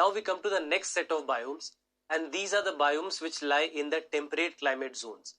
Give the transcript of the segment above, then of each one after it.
Now we come to the next set of biomes, and these are the biomes which lie in the temperate climate zones.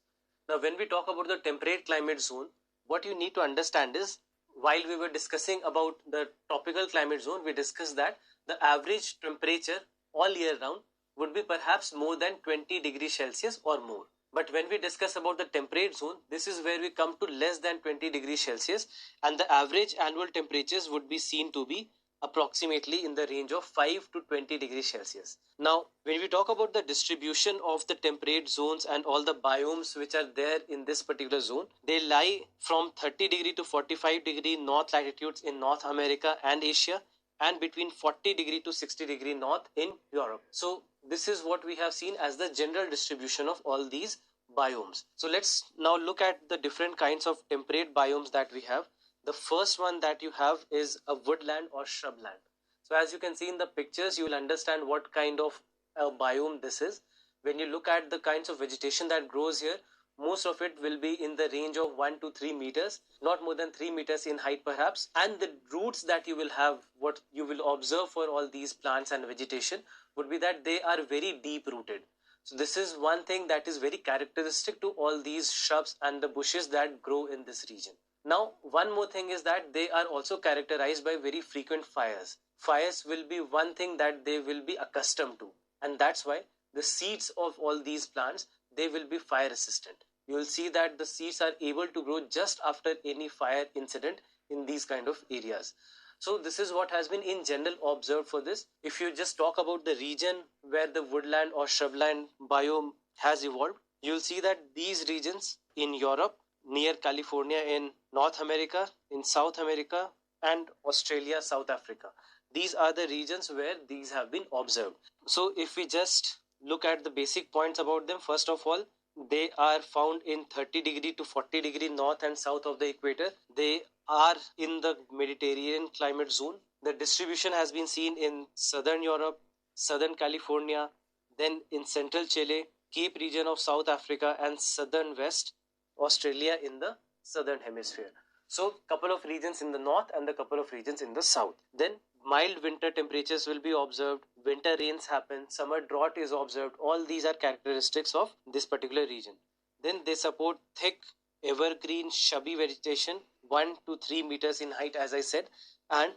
Now when we talk about the temperate climate zone, what you need to understand is, while we were discussing about the tropical climate zone, we discussed that the average temperature all year round would be perhaps more than 20 degrees Celsius or more. But when we discuss about the temperate zone, this is where we come to less than 20 degrees Celsius, and the average annual temperatures would be seen to be approximately in the range of 5 to 20 degrees Celsius. Now, when we talk about the distribution of the temperate zones and all the biomes which are there in this particular zone, they lie from 30 degree to 45 degree north latitudes in North America and Asia, and between 40 degree to 60 degree north in Europe. So this is what we have seen as the general distribution of all these biomes. So let's now look at the different kinds of temperate biomes that we have. The first one that you have is a woodland or shrubland. So as you can see in the pictures, you will understand what kind of a biome this is. When you look at the kinds of vegetation that grows here, most of it will be in the range of 1 to 3 meters, not more than 3 meters in height perhaps. And the roots that you will have, what you will observe for all these plants and vegetation would be that they are very deep rooted. So this is one thing that is very characteristic to all these shrubs and the bushes that grow in this region. Now, one more thing is that they are also characterized by very frequent fires. Fires will be one thing that they will be accustomed to, and that's why the seeds of all these plants, they will be fire resistant. You will see that the seeds are able to grow just after any fire incident in these kind of areas. So this is what has been in general observed for this. If you just talk about the region where the woodland or shrubland biome has evolved, you'll see that these regions in Europe, near California, in North America, in South America, and Australia, South Africa, these are the regions where these have been observed. So if we just look at the basic points about them, first of all, they are found in 30 degree to 40 degree north and south of the equator. They are in the Mediterranean climate zone. The distribution has been seen in southern Europe, southern California, then in central Chile, Cape region of South Africa, and southern West Australia in the southern hemisphere. So couple of regions in the north and a couple of regions in the south. Then mild winter temperatures will be observed, winter rains happen, summer drought is observed. All these are characteristics of this particular region. Then they support thick evergreen shrubby vegetation 1 to 3 meters in height, as I said, and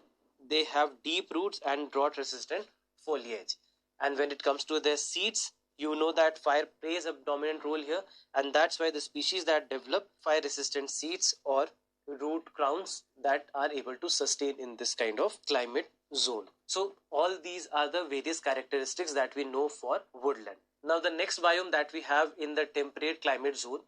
they have deep roots and drought resistant foliage. And when it comes to their seeds, you know that fire plays a dominant role here, and that's why the species that develop fire resistant seeds or root crowns that are able to sustain in this kind of climate zone. So all these are the various characteristics that we know for woodland. Now the next biome that we have in the temperate climate zone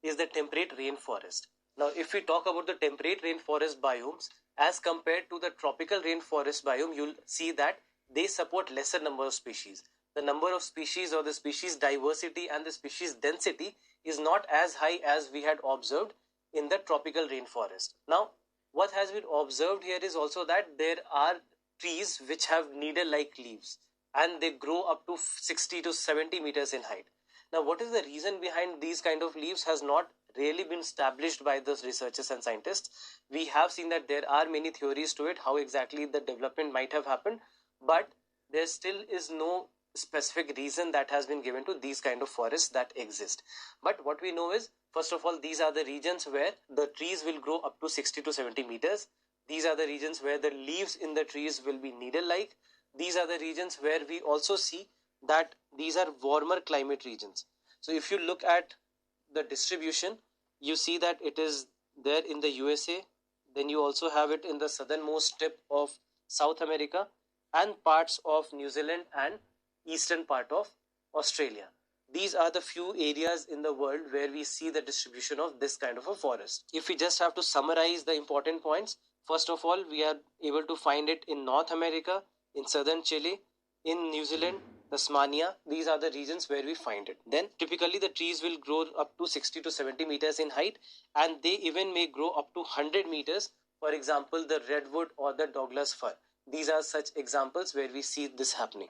is the temperate rainforest. Now if we talk about the temperate rainforest biomes as compared to the tropical rainforest biome, you'll see that they support lesser number of species. The number of species or the species diversity and the species density is not as high as we had observed in the tropical rainforest. Now, what has been observed here is also that there are trees which have needle-like leaves and they grow up to 60 to 70 meters in height. Now, what is the reason behind these kind of leaves has not really been established by the researchers and scientists. We have seen that there are many theories to it, how exactly the development might have happened, but there still is no specific reason that has been given to these kind of forests that exist. But what we know is, first of all, these are the regions where the trees will grow up to 60 to 70 meters. These are the regions where the leaves in the trees will be needle-like. These are the regions where we also see that these are warmer climate regions. So if you look at the distribution, you see that it is there in the USA. Then you also have it in the southernmost tip of South America and parts of New Zealand and eastern part of Australia. These are the few areas in the world where we see the distribution of this kind of a forest. If we just have to summarize the important points, first of all, we are able to find it in North America, in southern Chile, in New Zealand, Tasmania. These are the regions where we find it. Then typically the trees will grow up to 60 to 70 meters in height, and they even may grow up to 100 meters. For example, the redwood or the Douglas fir. These are such examples where we see this happening.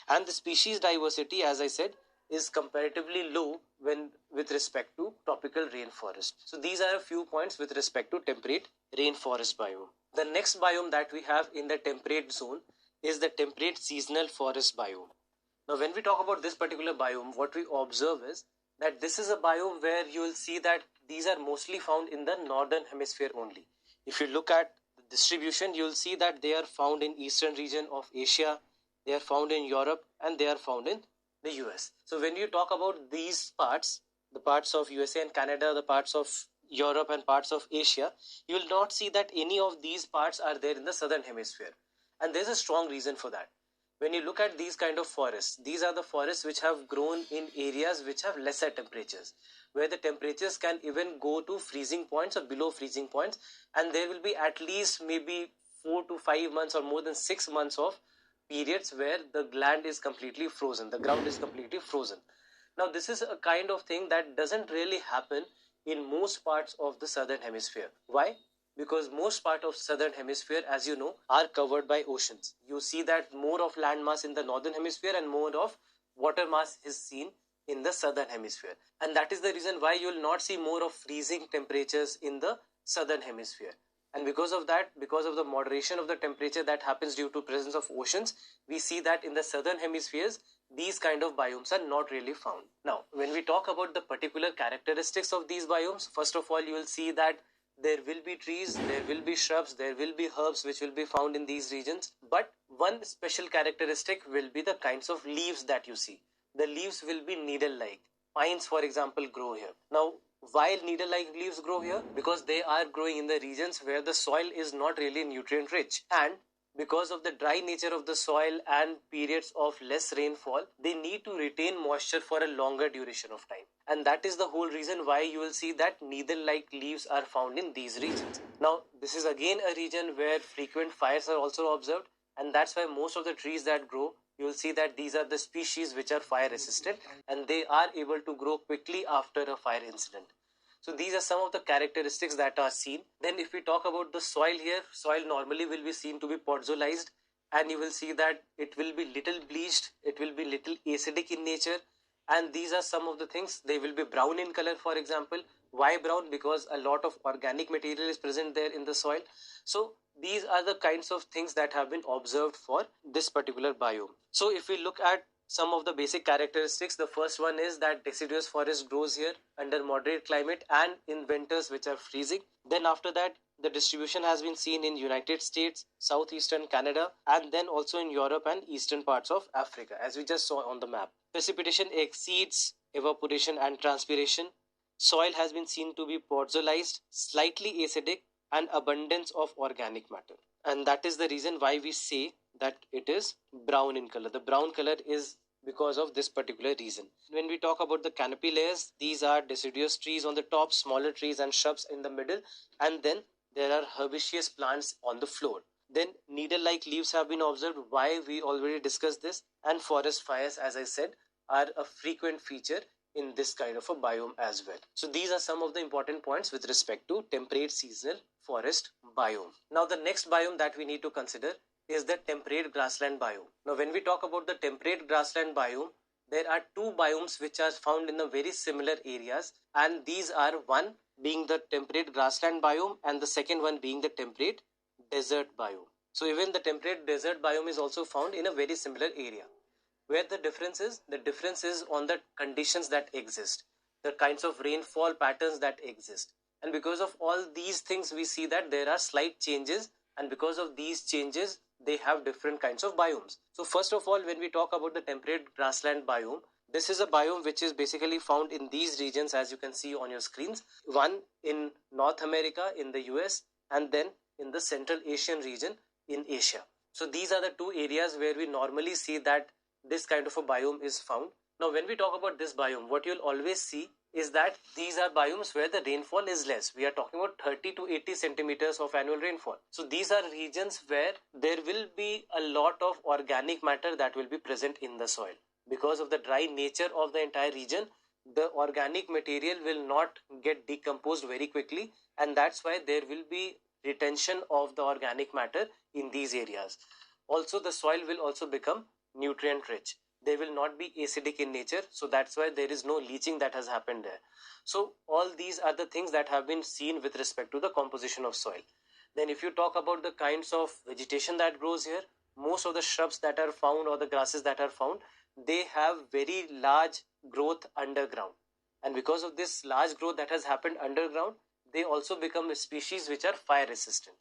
And the species diversity, as I said, is comparatively low when with respect to tropical rainforest. So these are a few points with respect to temperate rainforest biome. The next biome that we have in the temperate zone is the temperate seasonal forest biome. Now, when we talk about this particular biome, what we observe is that this is a biome where you will see that these are mostly found in the northern hemisphere only. If you look at the distribution, you will see that they are found in eastern region of Asia, they are found in Europe, and they are found in the US. So when you talk about these parts, the parts of USA and Canada, the parts of Europe and parts of Asia, you will not see that any of these parts are there in the southern hemisphere. And there's a strong reason for that. When you look at these kind of forests, these are the forests which have grown in areas which have lesser temperatures, where the temperatures can even go to freezing points or below freezing points, and there will be at least maybe 4 to 5 months or more than 6 months of periods where the land is completely frozen, the ground is completely frozen. Now, this is a kind of thing that doesn't really happen in most parts of the southern hemisphere. Why? Because most part of southern hemisphere, as you know, are covered by oceans. You see that more of land mass in the northern hemisphere and more of water mass is seen in the southern hemisphere. And that is the reason why you will not see more of freezing temperatures in the southern hemisphere. And because of that, because of the moderation of the temperature that happens due to presence of oceans, we see that in the southern hemispheres, these kind of biomes are not really found. Now, when we talk about the particular characteristics of these biomes, first of all, you will see that there will be trees, there will be shrubs, there will be herbs which will be found in these regions. But one special characteristic will be the kinds of leaves that you see. The leaves will be needle-like. Pines, for example, grow here. Now, why needle-like leaves grow here? Because they are growing in the regions where the soil is not really nutrient rich, and because of the dry nature of the soil and periods of less rainfall, they need to retain moisture for a longer duration of time. And that is the whole reason why you will see that needle-like leaves are found in these regions. Now, this is again a region where frequent fires are also observed, and that's why most of the trees that grow, you will see that these are the species which are fire resistant, and they are able to grow quickly after a fire incident. So these are some of the characteristics that are seen. Then if we talk about the soil here, soil normally will be seen to be podzolized, and you will see that it will be little bleached, it will be little acidic in nature, and these are some of the things. They will be brown in color, for example. Why brown? Because a lot of organic material is present there in the soil. So these are the kinds of things that have been observed for this particular biome. So if we look at some of the basic characteristics, the first one is that deciduous forest grows here under moderate climate and in winters which are freezing. Then after that, the distribution has been seen in United States, southeastern Canada, and then also in Europe and eastern parts of Africa, as we just saw on the map. Precipitation exceeds evaporation and transpiration. Soil has been seen to be podzolized, slightly acidic, and abundance of organic matter. And that is the reason why we say that it is brown in color. The brown color is because of this particular reason. When we talk about the canopy layers, these are deciduous trees on the top, smaller trees and shrubs in the middle, and then there are herbaceous plants on the floor. Then needle-like leaves have been observed. Why? We already discussed this. And forest fires, as I said, are a frequent feature in this kind of a biome as well. So these are some of the important points with respect to temperate seasonal forest biome. Now the next biome that we need to consider is the temperate grassland biome. Now when we talk about the temperate grassland biome, there are two biomes which are found in the very similar areas, and these are one being the temperate grassland biome and the second one being the temperate desert biome. So even the temperate desert biome is also found in a very similar area. Where the difference is? The difference is on the conditions that exist, the kinds of rainfall patterns that exist. And because of all these things, we see that there are slight changes, and because of these changes, they have different kinds of biomes. So first of all, when we talk about the temperate grassland biome, this is a biome which is basically found in these regions, as you can see on your screens. One in North America, in the US, and then in the Central Asian region in Asia. So these are the two areas where we normally see that this kind of a biome is found. Now when we talk about this biome, what you'll always see is that these are biomes where the rainfall is less. We are talking about 30 to 80 centimeters of annual rainfall. So these are regions where there will be a lot of organic matter that will be present in the soil. Because of the dry nature of the entire region, the organic material will not get decomposed very quickly, and that's why there will be retention of the organic matter in these areas. Also, the soil will also become nutrient rich. They will not be acidic in nature, so that's why there is no leaching that has happened there. So all these are the things that have been seen with respect to the composition of soil. Then if you talk about the kinds of vegetation that grows here, most of the shrubs that are found or the grasses that are found, they have very large growth underground. And because of this large growth that has happened underground, they also become a species which are fire resistant.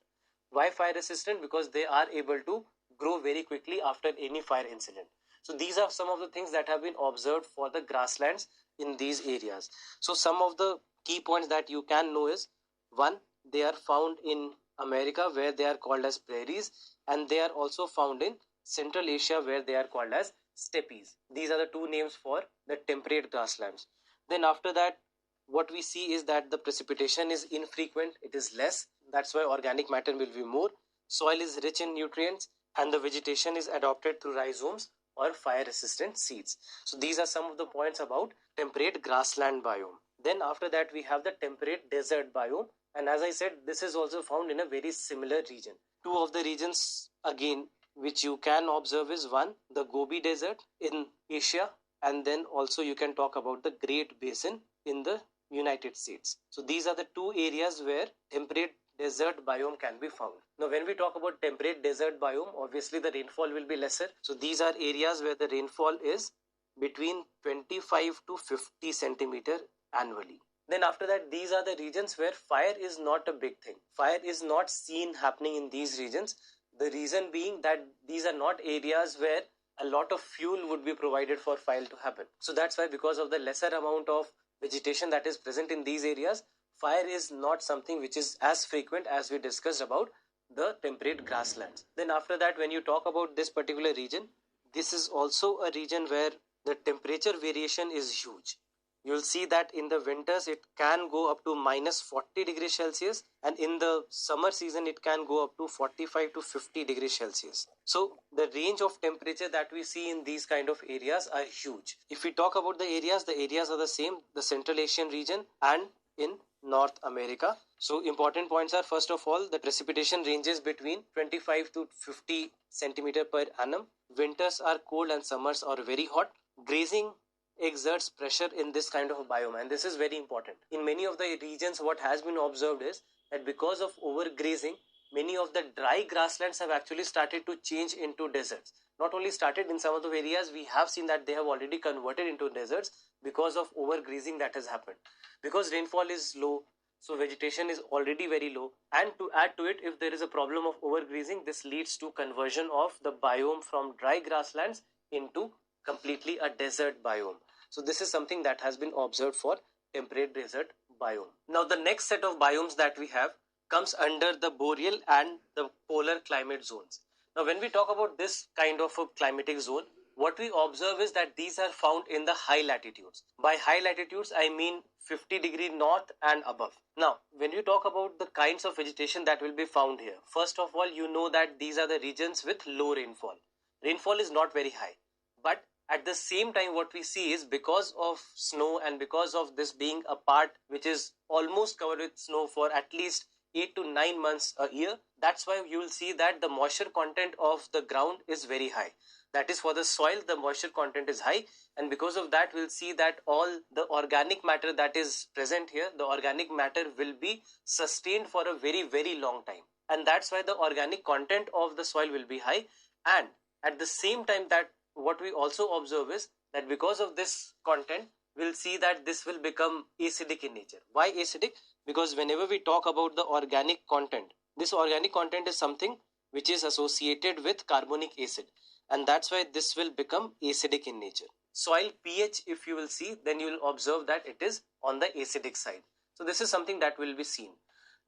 Why fire resistant? Because they are able to grow very quickly after any fire incident. So these are some of the things that have been observed for the grasslands in these areas. So some of the key points that you can know is, one, they are found in America where they are called as prairies, and they are also found in Central Asia where they are called as steppes. These are the two names for the temperate grasslands. Then after that, what we see is that the precipitation is infrequent, it is less. That's why organic matter will be more. Soil is rich in nutrients, and the vegetation is adopted through rhizomes or fire resistant seeds. So these are some of the points about temperate grassland biome. Then after that, we have the temperate desert biome, and as I said, this is also found in a very similar region. Two of the regions again which you can observe is, one, the Gobi Desert in Asia, and then also you can talk about the Great Basin in the United States. So these are the two areas where temperate desert biome can be found. Now when we talk about temperate desert biome, obviously the rainfall will be lesser. So these are areas where the rainfall is between 25 to 50 centimeter annually. Then after that, these are the regions where fire is not a big thing. Fire is not seen happening in these regions. The reason being that these are not areas where a lot of fuel would be provided for fire to happen. So that's why, because of the lesser amount of vegetation that is present in these areas, fire is not something which is as frequent as we discussed about the temperate grasslands. Then after that, when you talk about this particular region, this is also a region where the temperature variation is huge. You'll see that in the winters it can go up to minus 40 degrees Celsius, and in the summer season it can go up to 45 to 50 degrees Celsius. So the range of temperature that we see in these kind of areas are huge. If we talk about the areas are the same, the Central Asian region and in North America. So important points are, first of all, the precipitation ranges between 25 to 50 centimeter per annum. Winters are cold and summers are very hot. Grazing exerts pressure in this kind of a biome, and this is very important. In many of the regions, what has been observed is that because of overgrazing, many of the dry grasslands have actually started to change into deserts. Not only started, in some of the areas we have seen that they have already converted into deserts because of overgrazing that has happened. Because rainfall is low, so vegetation is already very low, and to add to it, if there is a problem of overgrazing, this leads to conversion of the biome from dry grasslands into completely a desert biome. So this is something that has been observed for temperate desert biome. Now the next set of biomes that we have comes under the boreal and the polar climate zones. Now when we talk about this kind of a climatic zone, what we observe is that these are found in the high latitudes. By high latitudes, I mean 50-degree north and above. Now, when you talk about the kinds of vegetation that will be found here, first of all, you know that these are the regions with low rainfall. Rainfall is not very high, but at the same time, what we see is, because of snow and because of this being a part which is almost covered with snow for at least 8 to 9 months a year, that's why you will see that the moisture content of the ground is very high. That is, for the soil, the moisture content is high, and because of that, we'll see that all the organic matter that is present here, the organic matter will be sustained for a very, very long time. And that's why the organic content of the soil will be high. And at the same time, that what we also observe is that because of this content, we'll see that this will become acidic in nature. Why acidic? Because whenever we talk about the organic content, this organic content is something which is associated with carbonic acid, and that's why this will become acidic in nature. Soil pH, if you will see, then you will observe that it is on the acidic side. So this is something that will be seen.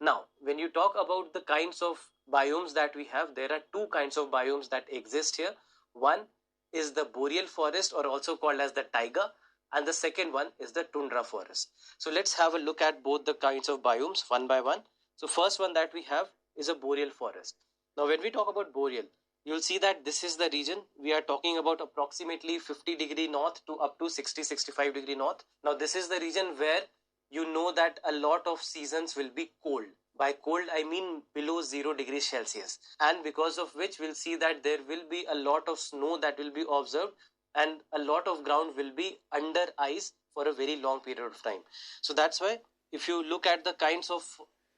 Now, when you talk about the kinds of biomes that we have, there are two kinds of biomes that exist here. One is the boreal forest, or also called as the taiga, and the second one is the tundra forest. So let's have a look at both the kinds of biomes one by one. So first one that we have is a boreal forest. Now when we talk about boreal, you'll see that this is the region. We are talking about approximately 50-degree north to up to 60-65-degree north. Now this is the region where you know that a lot of seasons will be cold. By cold, I mean below 0 degrees Celsius. And because of which we'll see that there will be a lot of snow that will be observed, and a lot of ground will be under ice for a very long period of time. So that's why if you look at the kinds of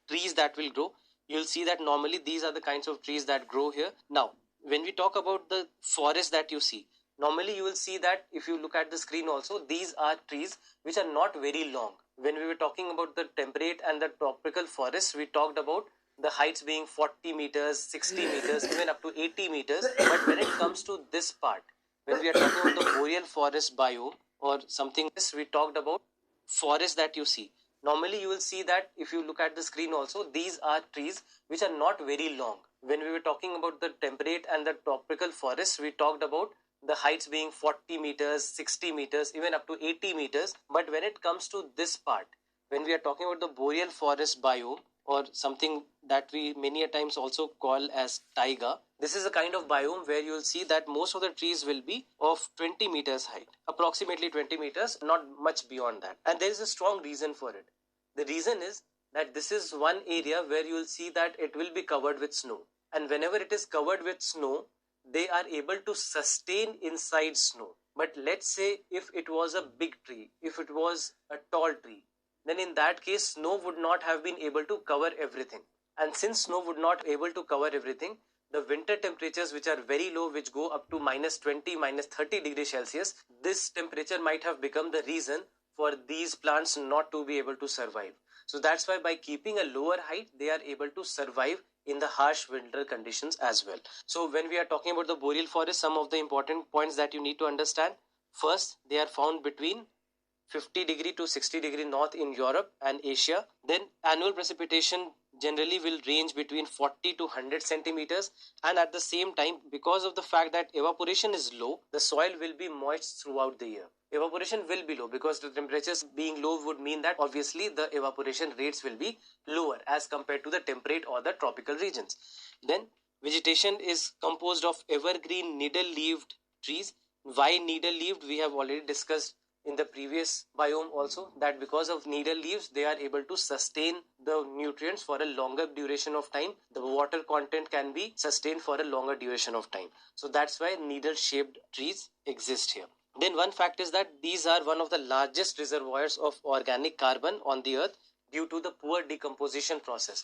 trees that will grow, you'll see that normally these are the kinds of trees that grow here. Now, when we talk about the forest that you see, normally you will see that if you look at the screen also, these are trees which are not very long. When we were talking about the temperate and the tropical forests, we talked about the heights being 40 meters, 60 meters, even up to 80 meters. But when it comes to this part, when we are talking about the boreal forest biome or something, this we talked about forest that you see. Normally you will see that if you look at the screen also, these are trees which are not very long. When we were talking about the temperate and the tropical forests, we talked about the heights being 40 meters, 60 meters, even up to 80 meters. But when it comes to this part, when we are talking about the boreal forest biome or something that we many a times also call as taiga, this is a kind of biome where you will see that most of the trees will be of 20 meters height, approximately 20 meters, not much beyond that. And there is a strong reason for it. The reason is that this is one area where you will see that it will be covered with snow. And whenever it is covered with snow, they are able to sustain inside snow. But let's say if it was a big tree, if it was a tall tree, then in that case snow would not have been able to cover everything. And since snow would not able to cover everything, the winter temperatures which are very low, which go up to minus 20, minus 30 degrees Celsius, this temperature might have become the reason for these plants not to be able to survive. So that's why by keeping a lower height, they are able to survive in the harsh winter conditions as well. So when we are talking about the boreal forest, some of the important points that you need to understand. First, they are found between 50 degree to 60 degree north in Europe and Asia. Then annual precipitation generally will range between 40 to 100 centimeters, and at the same time, because of the fact that evaporation is low, the soil will be moist throughout the year. Evaporation will be low because the temperatures being low would mean that obviously the evaporation rates will be lower as compared to the temperate or the tropical regions. Then vegetation is composed of evergreen needle-leaved trees. Why needle-leaved? We have already discussed in the previous biome also that because of needle leaves, they are able to sustain the nutrients for a longer duration of time. The water content can be sustained for a longer duration of time. So that's why needle shaped trees exist here. Then one fact is that these are one of the largest reservoirs of organic carbon on the earth due to the poor decomposition process.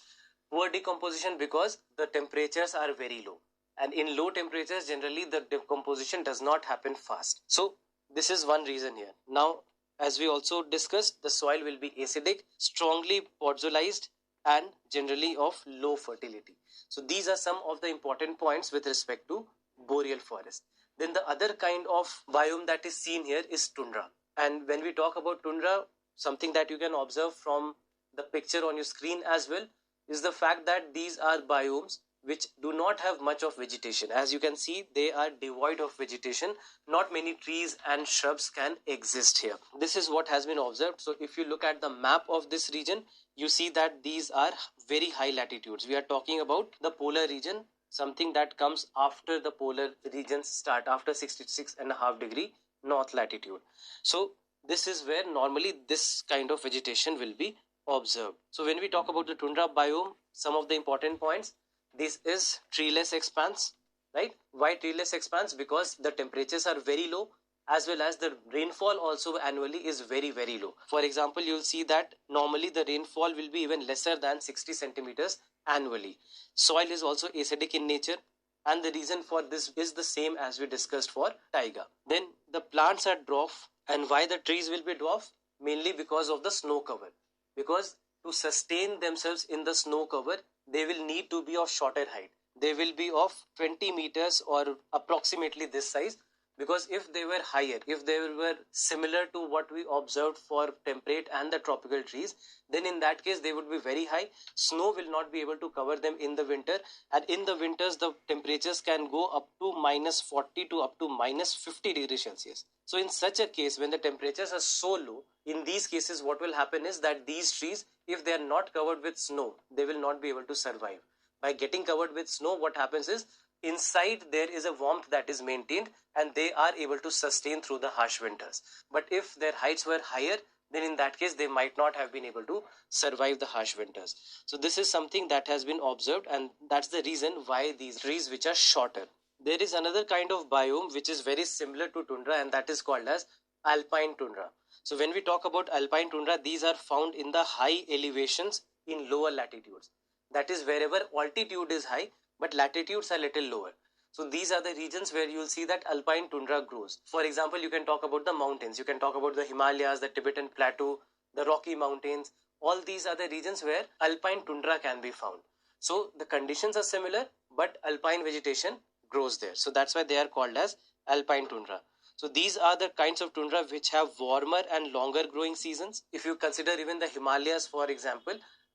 Poor decomposition because the temperatures are very low, and in low temperatures generally the decomposition does not happen fast. So this is one reason here. Now, as we also discussed, the soil will be acidic, strongly podzolized, and generally of low fertility. So these are some of the important points with respect to boreal forest. Then the other kind of biome that is seen here is tundra. And when we talk about tundra, something that you can observe from the picture on your screen as well is the fact that these are biomes which do not have much of vegetation. As you can see, they are devoid of vegetation. Not many trees and shrubs can exist here. This is what has been observed. So if you look at the map of this region, you see that these are very high latitudes. We are talking about the polar region, something that comes after the polar regions start, after 66.5 degree north latitude. So this is where normally this kind of vegetation will be observed. So when we talk about the tundra biome, some of the important points: this is treeless expanse, right? Why treeless expanse? Because the temperatures are very low, as well as the rainfall also annually is very, very low. For example, you'll see that normally the rainfall will be even lesser than 60 centimeters annually. Soil is also acidic in nature, and the reason for this is the same as we discussed for taiga. Then the plants are dwarf, and why the trees will be dwarf? Mainly because of the snow cover. Because to sustain themselves in the snow cover, they will need to be of shorter height. They will be of 20 meters or approximately this size, because if they were higher, if they were similar to what we observed for temperate and the tropical trees, then in that case they would be very high. Snow will not be able to cover them in the winter, and in the winters the temperatures can go up to minus 40 to up to minus 50 degrees Celsius. So in such a case, when the temperatures are so low, in these cases what will happen is that these trees, if they are not covered with snow, they will not be able to survive. By getting covered with snow, what happens is inside there is a warmth that is maintained, and they are able to sustain through the harsh winters. But if their heights were higher, then in that case they might not have been able to survive the harsh winters. So this is something that has been observed, and that's the reason why these trees which are shorter. There is another kind of biome which is very similar to tundra, and that is called as alpine tundra. So when we talk about alpine tundra, these are found in the high elevations in lower latitudes. That is wherever altitude is high but latitudes are little lower. So these are the regions where you will see that alpine tundra grows. For example, you can talk about the mountains. You can talk about the Himalayas, the Tibetan Plateau, the Rocky Mountains. All these are the regions where alpine tundra can be found. So the conditions are similar, but alpine vegetation grows there. So that's why they are called as alpine tundra. So these are the kinds of tundra which have warmer and longer growing seasons. If you consider even the Himalayas, for example,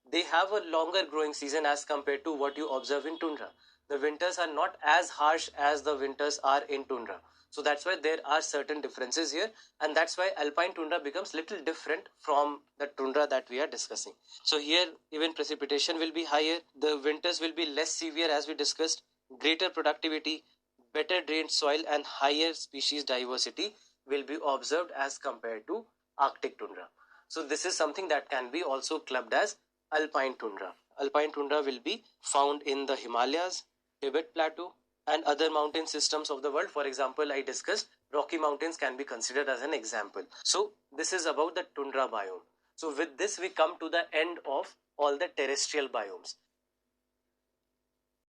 they have a longer growing season as compared to what you observe in tundra. The winters are not as harsh as the winters are in tundra. So that's why there are certain differences here, and that's why alpine tundra becomes little different from the tundra that we are discussing. So here even precipitation will be higher, the winters will be less severe as we discussed, greater productivity, better drained soil and higher species diversity will be observed as compared to Arctic tundra. So this is something that can be also clubbed as alpine tundra. Alpine tundra will be found in the Himalayas, Tibet Plateau and other mountain systems of the world. For example, I discussed Rocky Mountains can be considered as an example. So this is about the tundra biome. So with this we come to the end of all the terrestrial biomes.